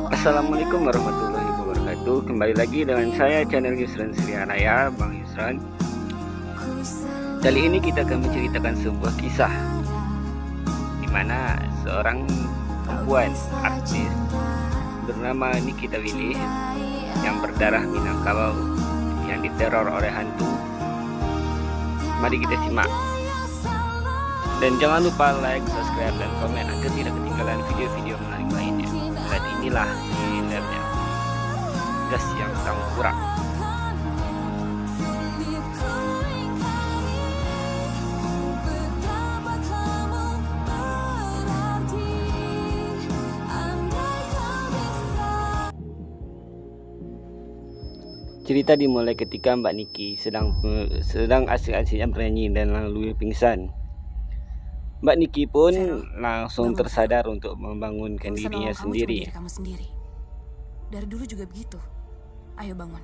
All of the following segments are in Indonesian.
Assalamualaikum warahmatullahi wabarakatuh. Kembali lagi dengan saya channel Yusran Srihanaya, Bang Yusran. Kali ini kita akan menceritakan sebuah kisah di mana seorang perempuan artis bernama Nikita Willy yang berdarah Minangkabau yang diteror oleh hantu. Mari kita simak. Dan jangan lupa like, subscribe, dan komen agar tidak ketinggalan video-video menarik lainnya. Dan inilah trailernya. Gas yang sangat kurang. Cerita dimulai ketika Mbak Niki sedang asik-asiknya bernyanyi dan lalu pingsan. Mbak Niki pun langsung tersadar untuk membangunkan dirinya sendiri. Kamu sendiri. Dari dulu juga begitu. Ayo bangun.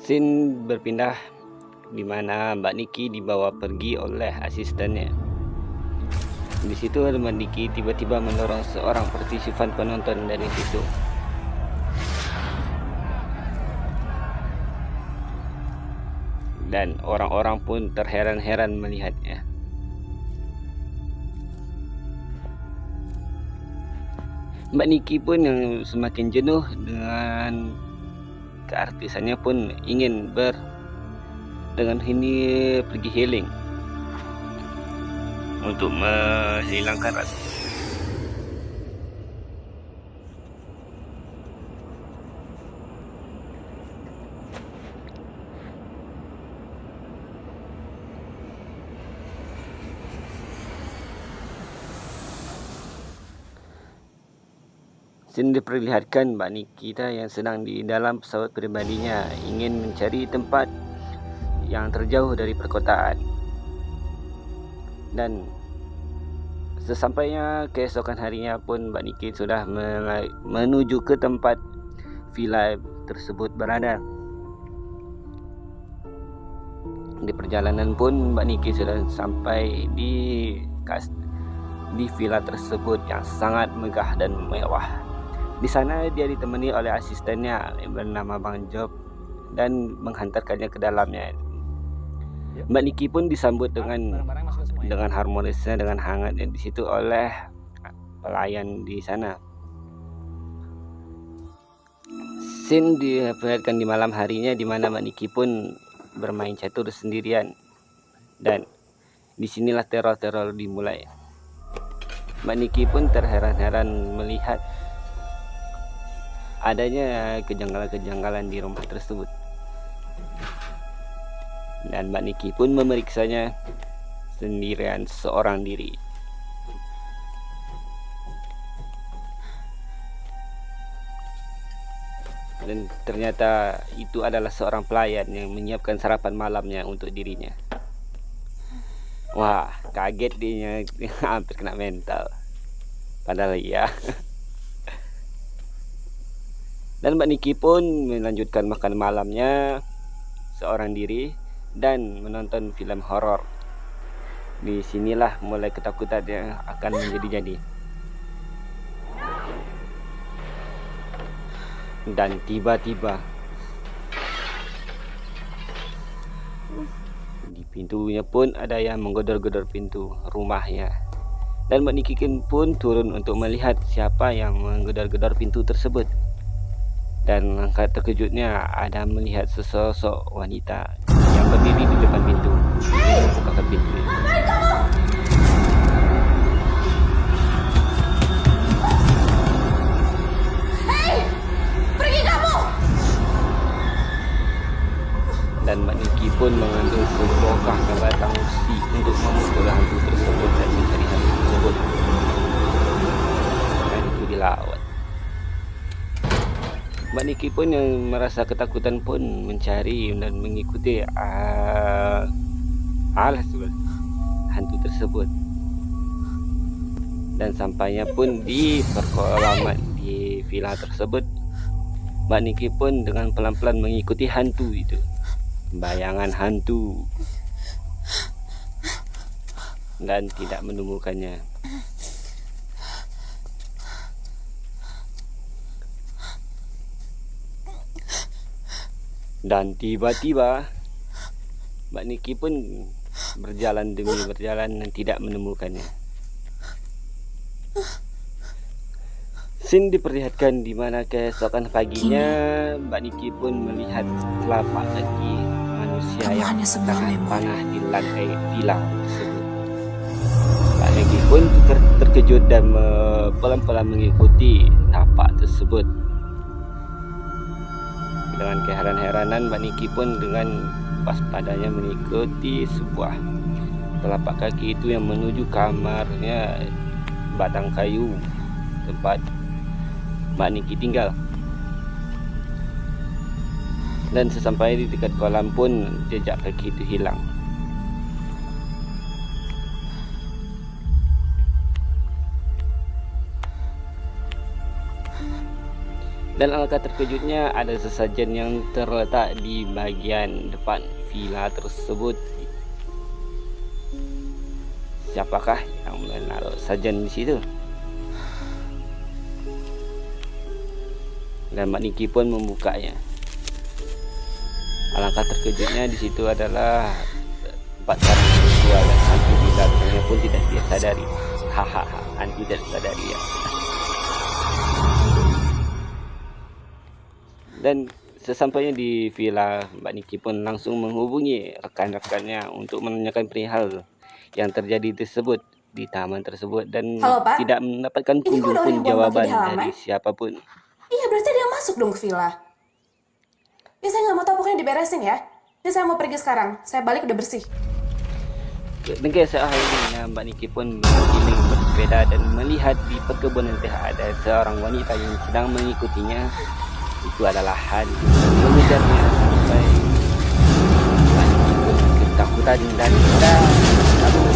Scene berpindah di mana Mbak Niki dibawa pergi oleh asistennya. Di situ Mbak Niki tiba-tiba mendorong seorang partisipan penonton dari situ. Dan orang-orang pun terheran-heran melihatnya. Mbak Niki pun yang semakin jenuh dengan keartisannya pun ingin dengan ini pergi healing untuk menghilangkan rasa. Scene diperlihatkan Mbak Nikita yang sedang di dalam pesawat pribadinya ingin mencari tempat yang terjauh dari perkotaan. Dan sesampainya keesokan harinya pun Mbak Niki sudah menuju ke tempat villa tersebut berada. Di perjalanan pun Mbak Niki sudah sampai di villa tersebut yang sangat megah dan mewah. Di sana dia ditemani oleh asistennya yang bernama Bang Job dan menghantarkannya ke dalamnya. Mbak Niki pun disambut dengan harmonisnya, dengan hangat di situ oleh pelayan di sana. Scene diperlihatkan di malam harinya di mana Mbak Niki pun bermain catur sendirian. Dan disinilah teror-teror dimulai. Mbak Niki pun terheran-heran melihat adanya kejanggalan-kejanggalan di rumah tersebut. Dan Mbak Niki pun memeriksanya sendirian seorang diri. Dan ternyata itu adalah seorang pelayan yang menyiapkan sarapan malamnya untuk dirinya. Wah, kaget dia, hampir kena mental. Padahal ya. Dan Mbak Niki pun melanjutkan makan malamnya seorang diri dan menonton film horor. Di sinilah mulai ketakutan yang akan menjadi-jadi. Dan tiba-tiba di pintunya pun ada yang menggodor-godor pintu rumahnya. Dan Mbak Niki pun turun untuk melihat siapa yang menggodor-godor pintu tersebut. Dan langkah terkejutnya ada melihat sesosok wanita yang berdiri di depan pintu. Membukakan pintu. Hei, pergi kamu! Dan Mbak Niki pun mengambil sebuah batang besi untuk memukul hantu tersebut dan mencari hantu tersebut. Dan itu dilawan. Mbak Niki pun yang merasa ketakutan pun mencari dan mengikuti hantu tersebut. Dan sampainya pun di perkolaman di villa tersebut, Mbak Niki pun dengan pelan-pelan mengikuti hantu itu, bayangan hantu, dan tidak menemukannya. Dan tiba-tiba Mbak Niki pun berjalan demi berjalan dan tidak menemukannya. Scene diperlihatkan di mana keesokan paginya Mbak Niki pun melihat telapak kaki manusia Kamu yang hanya sebuah tengah memori. panah di lantai villa tersebut. Mbak Niki pun terkejut dan pelan-pelan mengikuti tapak tersebut. Dengan keheran-heranan, Mbak Niki pun dengan waspadanya mengikuti sebuah telapak kaki itu yang menuju kamarnya batang kayu tempat Mbak Niki tinggal. Dan sesampai di dekat kolam pun jejak kaki itu hilang. Dan alangkah terkejutnya ada sesajen yang terletak di bagian depan villa tersebut. Siapakah yang menaruh sajen di situ? Dan Mbak Niki pun membukanya. Alangkah terkejutnya di situ adalah empat orang tua dan hantu di belakangnya pun tidak dia sadari. Hahaha, hantu tidak sadari ya. Dan sesampainya di villa, Mbak Niki pun langsung menghubungi rekan-rekannya untuk menanyakan perihal yang terjadi tersebut di taman tersebut, dan Halo, Pak. tidak mendapatkan Ini kok kunjung ada pun orang yang buang jawaban batu di halaman? dari siapapun. Iya, berarti dia masuk dong ke villa. Ya, saya nggak mau tahu, pokoknya diberesin ya. Ini saya mau pergi sekarang. Saya balik udah bersih. Dan keesokan harinya Mbak Niki pun berkeliling bersepeda dan melihat di perkebunan teh ada seorang wanita yang sedang mengikutinya. Itu adalah hantu mengejarnya sampai Mbak Niki pun ketakutan dan kabur.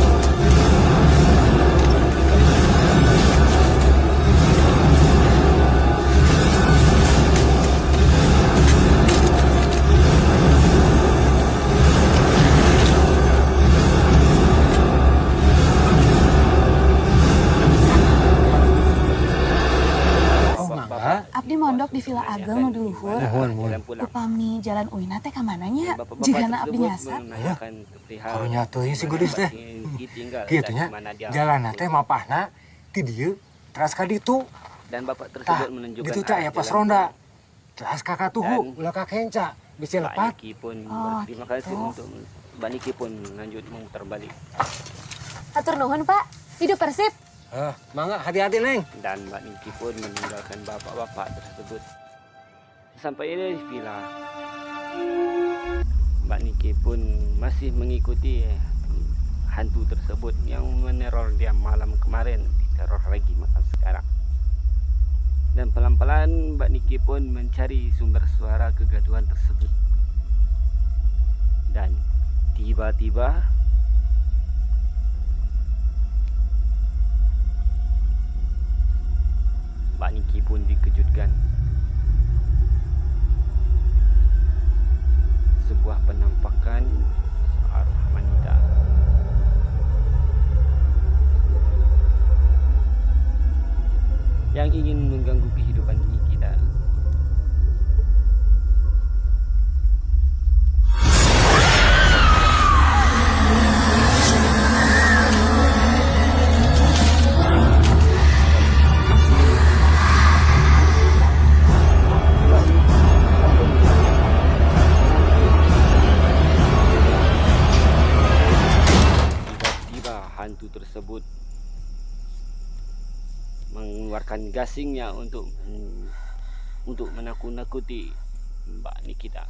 Abdi mondok di Villa Ageng nu di luhur. Upami jalan Uina teh ka mananya? Jigana abdi nyasa. Karunya teuing si Gudis teh. Kitu nya, jalanna teh mapahna ti dieu teras ka ditu. Dan bapak Tah, tersebut menunjukkan ditu teh aya pos ronda. Teras ka katuhu, ulah ka kenca, bisa Mbak lepat. Niki pun Oh, berterima kasih gitu. untuk Mbak Niki pun lanjut memutar balik. Atur nuhun, Pak. Hidup Persib. Mangga hati-hati, Neng. Dan Mbak Niki pun meninggalkan bapak-bapak tersebut. Sampai di villa, Mbak Niki pun masih mengikuti hantu tersebut yang meneror dia malam kemarin, diteror lagi malam sekarang. Dan pelan-pelan Mbak Niki pun mencari sumber suara kegaduhan tersebut. Dan tiba-tiba Mbak Niki pun dikejutkan. Sebuah penampakan seorang wanita yang ingin mengganggu kehidupan kita. Tiba-tiba hantu tersebut mengeluarkan gasingnya untuk menakut-nakuti Mbak Nikita.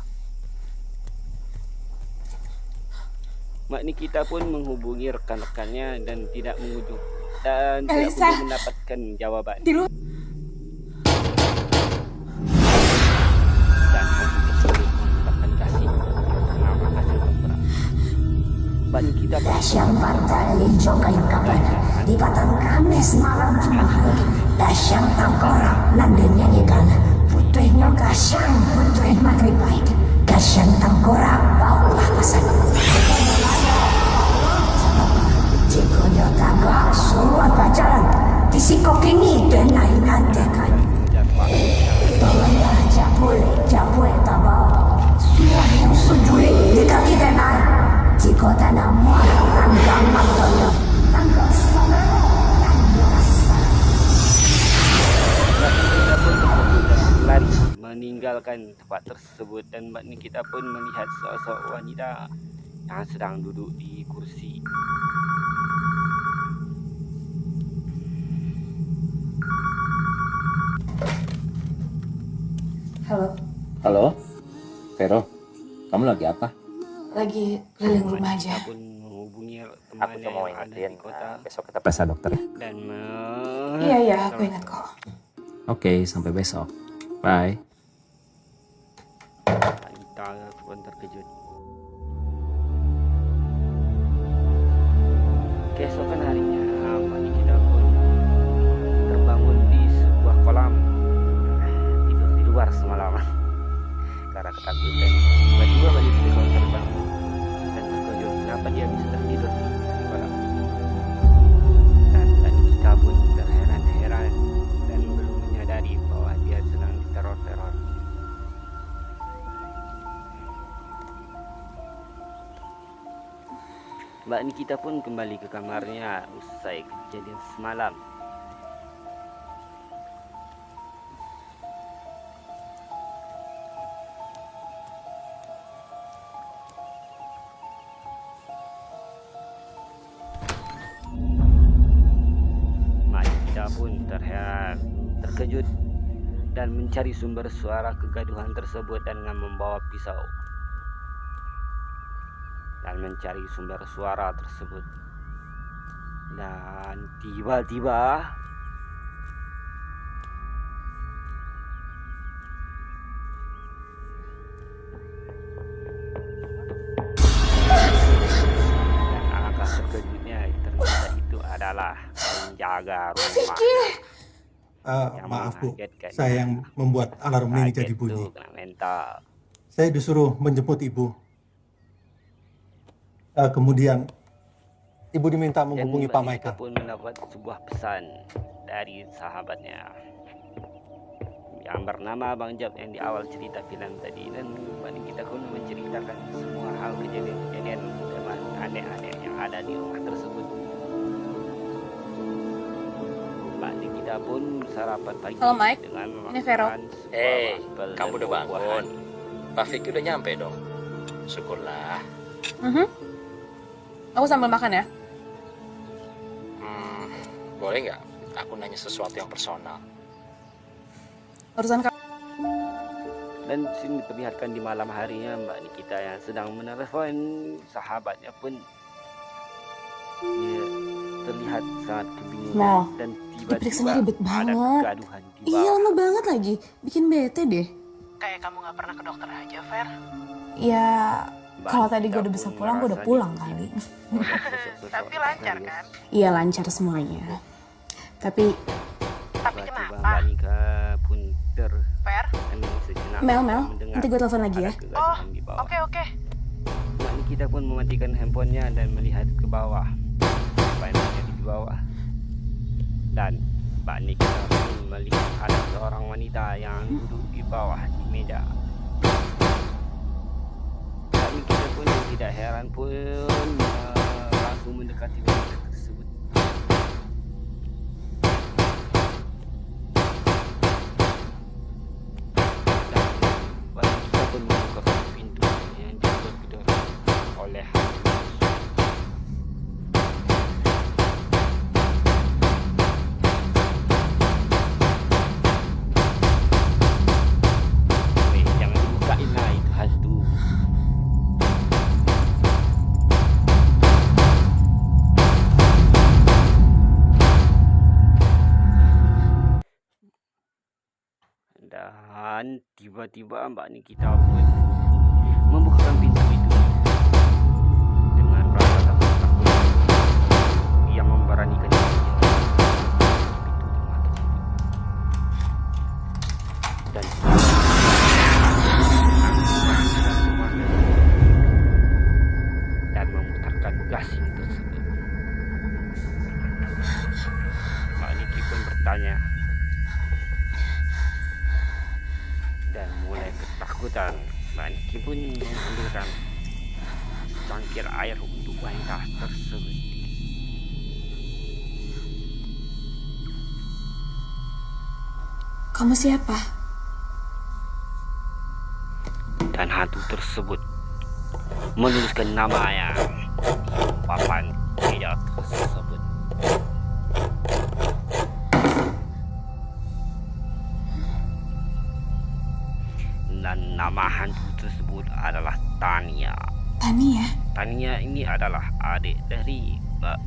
Mbak Nikita pun menghubungi rekan-rekannya dan tidak tidak Elisa. kunjung mendapatkan jawaban. Di luar. Dan hantu tersebut menggunakan gasing bernama gasing tempera. Mbak Nikita pun Siapa tali jokai kapan? Patang Kamis malam kemarin Dasyang tangkorak London nyanyikan Putihnya Gasyang Putih Matri Baik Gasyang tangkorak Baulah pesan Jikonya tagak Suruh pacaran Disikok ini Dan lain antekan Bawalah Japule tabak Suah yang sujui Di kaki denai Jiko tanah muara Tanggang maktoyo Tanggang sama lari meninggalkan tempat tersebut dan Mbak Nikita pun melihat sosok wanita yang sedang duduk di kursi. Halo, Halo, Vero, kamu lagi apa? lagi keliling rumah aja. Pun menghubungi Aku temannya cuma mau yang ada di ingetin, kota besok kita periksa dokter ya. dan Iya, aku ingat kok. Oke, sampai besok. Bye. wanita pun terkejut. Keesokan harinya, Mbak Nikita pun terbangun di sebuah kolam, tidur di luar semalam karena ketakutan. Tiba-tiba Mbak Nikita pun terbangun dan terkejut kenapa dia bisa tertidur di kolam. Dan Mbak Nikita pun terheran-heran dan belum menyadari bahwa dia sedang diteror-teror. Mbak Nikita pun kembali ke kamarnya usai kejadian semalam. Mbak Nikita pun terkejut dan mencari sumber suara kegaduhan tersebut dengan membawa pisau. Dan mencari sumber suara tersebut. Dan tiba-tiba dan alangkah terkejutnya ternyata itu adalah penjaga rumah. Yang Maaf Bu, mengagetkan. saya yang membuat alarm ini Kaget jadi bunyi. tuh, kena mental. Saya disuruh menjemput Ibu. Kemudian Ibu diminta menghubungi Pak Mbak Nikita Michael. pun mendapat sebuah pesan dari sahabatnya yang bernama Bang Job yang di awal cerita film tadi, dan Mbak Nikita pun menceritakan semua hal kejadian-kejadian dengan aneh-aneh yang ada di rumah tersebut. Mbak Nikita pun sarapan pagi Halo, Mike. dengan Ini Vero. memakan sebuah apel Kamu dan udah bangun. buah-buahan. Pak Vicky udah nyampe dong. Syukurlah. Aku sambil makan ya. Boleh nggak? Aku nanya sesuatu yang personal. Urusan kamu. Dan sini diperlihatkan di malam harinya Mbak Nikita yang sedang menelepon sahabatnya pun dia terlihat sangat kebingungan Mel, dan diperiksanya tiba-tiba ribet ada banget. kegaduhan di Iya, bawah. lama banget lagi. Bikin bete deh. Kayak kamu gak pernah ke dokter aja, Fer. Ya, Mbak kalau tadi gue Nikita udah bisa pun pulang, gue udah merasa pulang diusik kali. oleh sosok-sosok Tapi lancar misterius. kan? Iya, lancar semuanya. Tapi, Tapi Tiba-tiba kenapa? Mbak Nikita pun Fer? terhening sejenak Mel, mendengar nanti gue telepon lagi ya. ada kegaduhan di bawah. Oke. Mbak Nikita pun mematikan handphonenya dan melihat ke bawah. Apa yang terjadi di bawah. Dan Mbak Nikita pun melihat ada seorang wanita yang duduk di bawah di meja. Mbak Nikita pun yang tidak heran pun langsung mendekati wanita tersebut. Dan Mbak Nikita pun membuka pintu yang digedor-gedor oleh jangan dibukain lah, itu hantu. Dan tiba-tiba Mbak Nikita pun membukakan pintu itu dengan rasa takut-takut. Dia memberanikan diri matanya dan mulai ketakutan. Mbak Niki pun mengambilkan cangkir air untuk wanita tersebut. Kamu siapa? Dan hantu tersebut menuliskan namanya di papan meja tersebut. Dan nama hantu tersebut adalah Tania. Tania? Tania ini adalah adik dari Mbak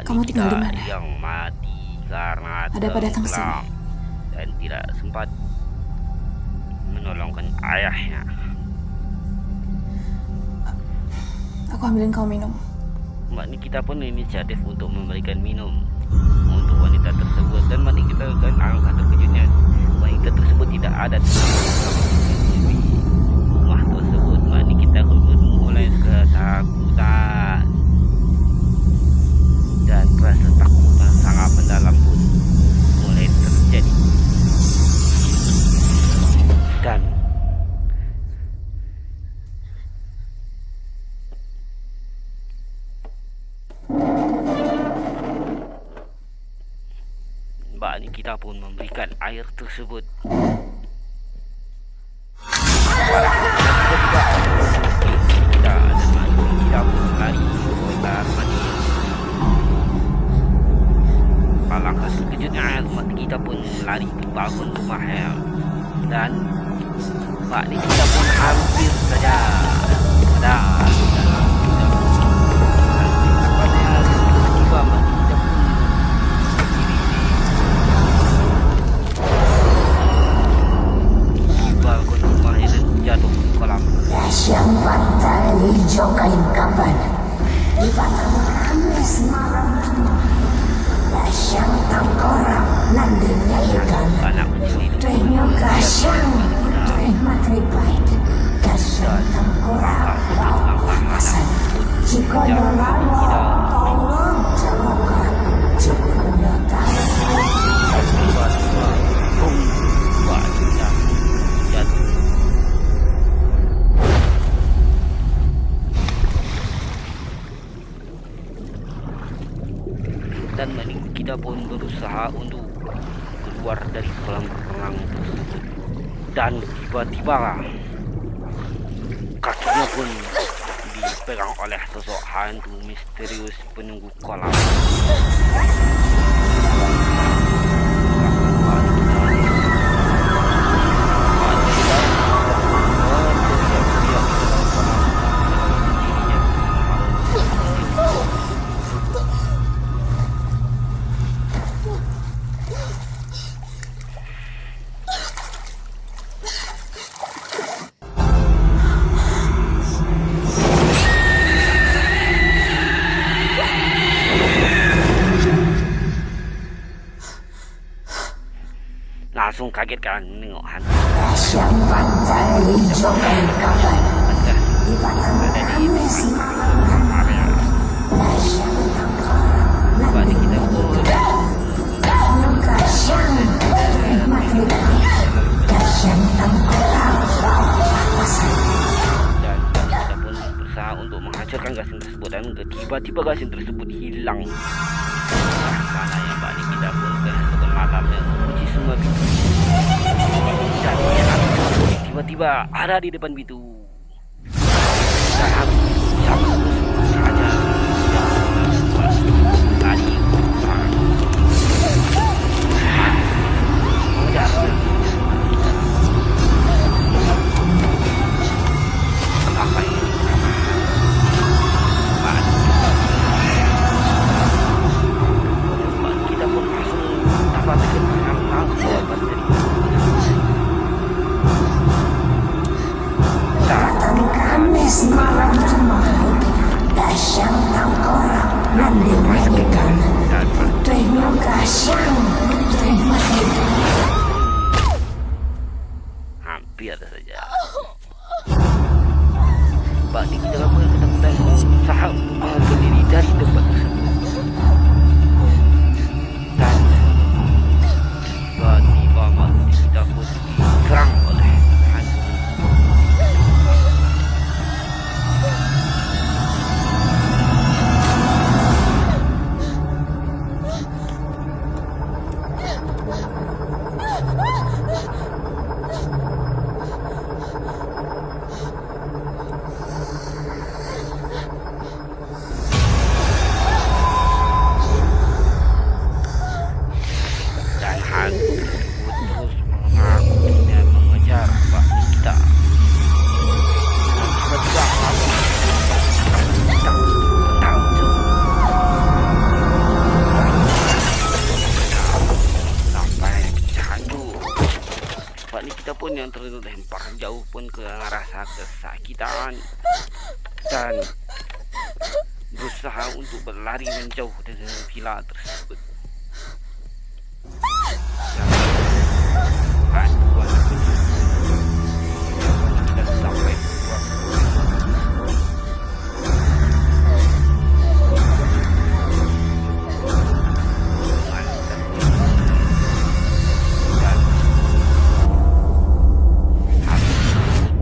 Kamu tinggal di Nikita mana? yang mati karena Ada apa datang ke sini? tenggelam dan tidak sempat menolongkan ayahnya. Aku ambilin kau minum. Mbak Nikita pun inisiatif untuk memberikan minum untuk wanita tersebut, dan Mbak Nikita kan alangkah terkejutnya wanita tersebut tidak ada di rumah tersebut. Mbak Nikita pun mulai ketakutan dan rasa takut yang sangat mendalam pun mulai terjadi. Dan Mbak Nikita pun memberikan air tersebut. Kita dan Mbak Nikita pun lari ke kamar mandi. Alangkah terkejutnya Mbak Nikita pun lari ke balkon rumahnya, dan Mbak Nikita pun hampir saja ada. Dasyang pantai hijau kain kapan di batang kamis malam. Dasyang tengkorak nandinya ikan. Putrenya Gasyang, putri Matripait. Dasyang tengkorak bawa papasan. Jika nolawa tolong cemokan. Jika notari dan kita pun berusaha untuk keluar dari kolam renang tersebut, dan tiba-tiba kakinya pun dipegang oleh sosok hantu misterius penunggu kolam. Langsung kaget kan menengok hantu. Dasyang pantai hijau kain kapan di batang kamis malam. Dasyang tengkorak nandinya ikan. Putrenya Gasyang, putri Matripait. Dasyang tengkorak bawa papasan. Dan kita pun berusaha untuk menghancurkan gasing tersebut, dan tiba-tiba gasing tersebut hilang. Karena yang Mbak Nikita pun keesokan malamnya mengunci semua pintu, dan tiba-tiba ada di depan pintu. Dan siapa saja yang tadi Batang kamis malam. yang terlempar jauh pun ke rasa kesakitan dan berusaha untuk berlari menjauh dari villa tersebut. Kita sampai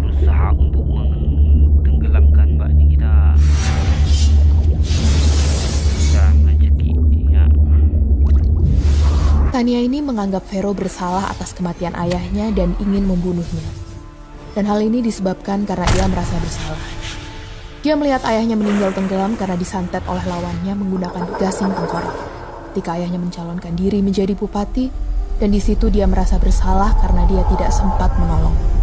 berusaha untuk menenggelamkan Mbak Nikita dan mencekinya. Tania ini menganggap Vero bersalah atas kematian ayahnya dan ingin membunuhnya. Dan hal ini disebabkan karena ia merasa bersalah. Dia melihat ayahnya meninggal tenggelam karena disantet oleh lawannya menggunakan gasing tengkorak. Ketika ayahnya mencalonkan diri menjadi bupati, dan di situ dia merasa bersalah karena dia tidak sempat menolong.